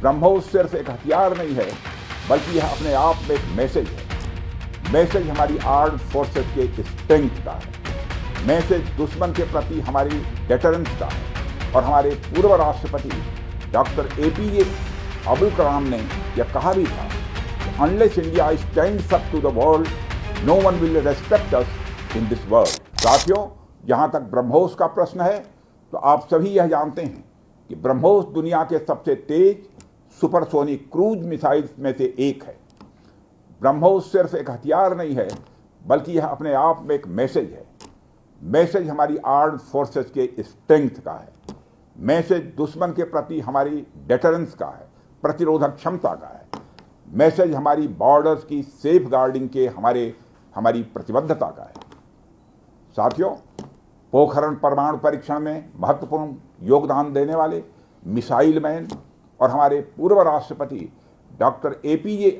ब्रह्मोस सिर्फ एक हथियार नहीं है, बल्कि यह अपने आप में एक मैसेज है। मैसेज हमारी आर्म्ड फोर्सेस के स्ट्रेंथ का है। मैसेज दुश्मन के प्रति हमारी डेटरेंस का है। और हमारे पूर्व राष्ट्रपति डॉक्टर APJ अब्दुल कलाम ने यह कहा भी था, unless India stands up to the world, no one will respect us in this world. साथियों, जहां तक ब्रह्मोस का प्रश्न है, तो आप सभी यह जानते हैं कि ब्रह्मोस दुनिया के सबसे तेज सुपरसोनिक क्रूज मिसाइल्स में से एक है। ब्रह्मोस सिर्फ एक हथियार नहीं है, बल्कि यह अपने आप में एक मैसेज है। मैसेज हमारी आर्म्ड फोर्सेस के स्ट्रेंथ का है। मैसेज दुश्मन के प्रति हमारी डेटरेंस का है, प्रतिरोधक क्षमता का है। मैसेज हमारी बॉर्डर्स की सेफ गार्डिंग के हमारी प्रतिबद्धता का है। साथियों, पोखरण परमाणु परीक्षण में महत्वपूर्ण योगदान देने वाले मिसाइल मैन और हमारे पूर्व राष्ट्रपति डॉक्टर APJ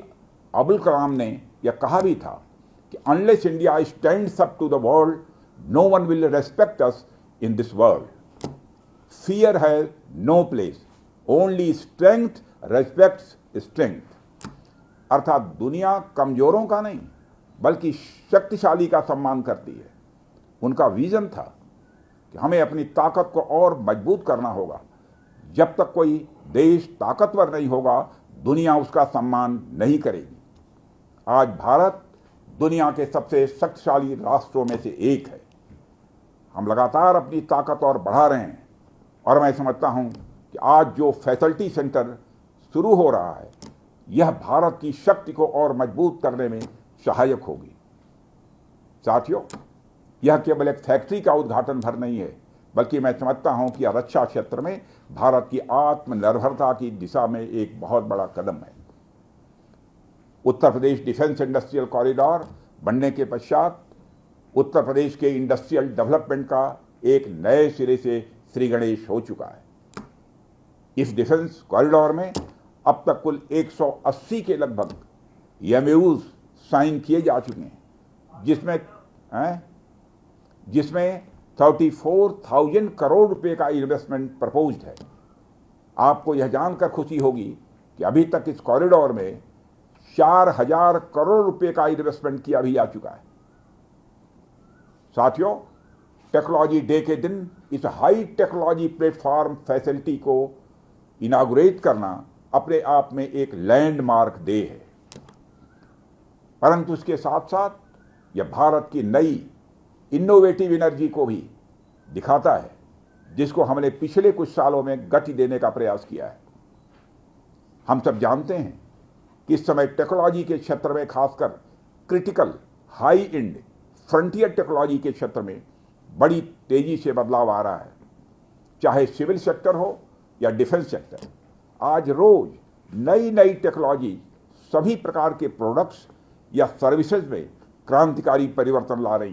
अब्दुल कलाम ने यह कहा भी था कि unless India stands up to the world, no one will respect us in this world. Fear has no place, only strength respects strength. अर्थात दुनिया कमजोरों का नहीं, बल्कि शक्तिशाली का सम्मान करती है। उनका विजन था कि हमें अपनी ताकत को और मजबूत करना होगा। जब तक कोई देश ताकतवर नहीं होगा, दुनिया उसका सम्मान नहीं करेगी। आज भारत दुनिया के सबसे शक्तिशाली राष्ट्रों में से एक है। हम लगातार अपनी ताकत और बढ़ा रहे हैं और मैं समझता हूं कि आज जो फैसिलिटी सेंटर शुरू हो रहा है, यह भारत की शक्ति को और मजबूत करने में सहायक होगी। साथियों, यह केवल एक फैक्ट्री का उद्घाटन भर नहीं है, बल्कि मैं समझता हूं कि यह रक्षा क्षेत्र में भारत की आत्मनिर्भरता की दिशा में एक बहुत बड़ा कदम है। Uttar Pradesh defence industrial corridor बनने के पश्चात उत्तर प्रदेश के इंडस्ट्रियल डेवलपमेंट का एक नए सिरे से श्री गणेश हो चुका है। इस डिफेंस कॉरिडोर में अब तक कुल 180 के लगभग MOUs साइन किए जा चुके हैं, जिसमें 34,000 करोड़ रुपए का इन्वेस्टमेंट प्रपोज्ड है। आपको यह जानकर खुशी होगी कि अभी तक इस कॉरिडोर में 4,000 करोड़ रुपए का इन्वेस्टमेंट किया भी जा चुका है। साथियों, टेक्नोलॉजी डे के दिन इस हाई टेक्नोलॉजी प्लेटफॉर्म फैसिलिटी को इनागुरेट करना अपने आप में एक लैंडमार्क डे है। परंतु इसके साथ साथ यह भारत की नई इनोवेटिव एनर्जी को भी दिखाता है, जिसको हमने पिछले कुछ सालों में गति देने का प्रयास किया है। हम सब जानते हैं कि इस समय टेक्नोलॉजी के क्षेत्र में, खासकर critical high and frontier technology के क्षेत्र में बड़ी तेजी से बदलाव आ रहा है। चाहे सिविल सेक्टर हो या डिफेंस सेक्टर, आज रोज नई नई टेक्नोलॉजी सभी प्रकार के प्रोडक्ट्स या सर्विसेज में क्रांतिकारी परिवर्तन ला रही है।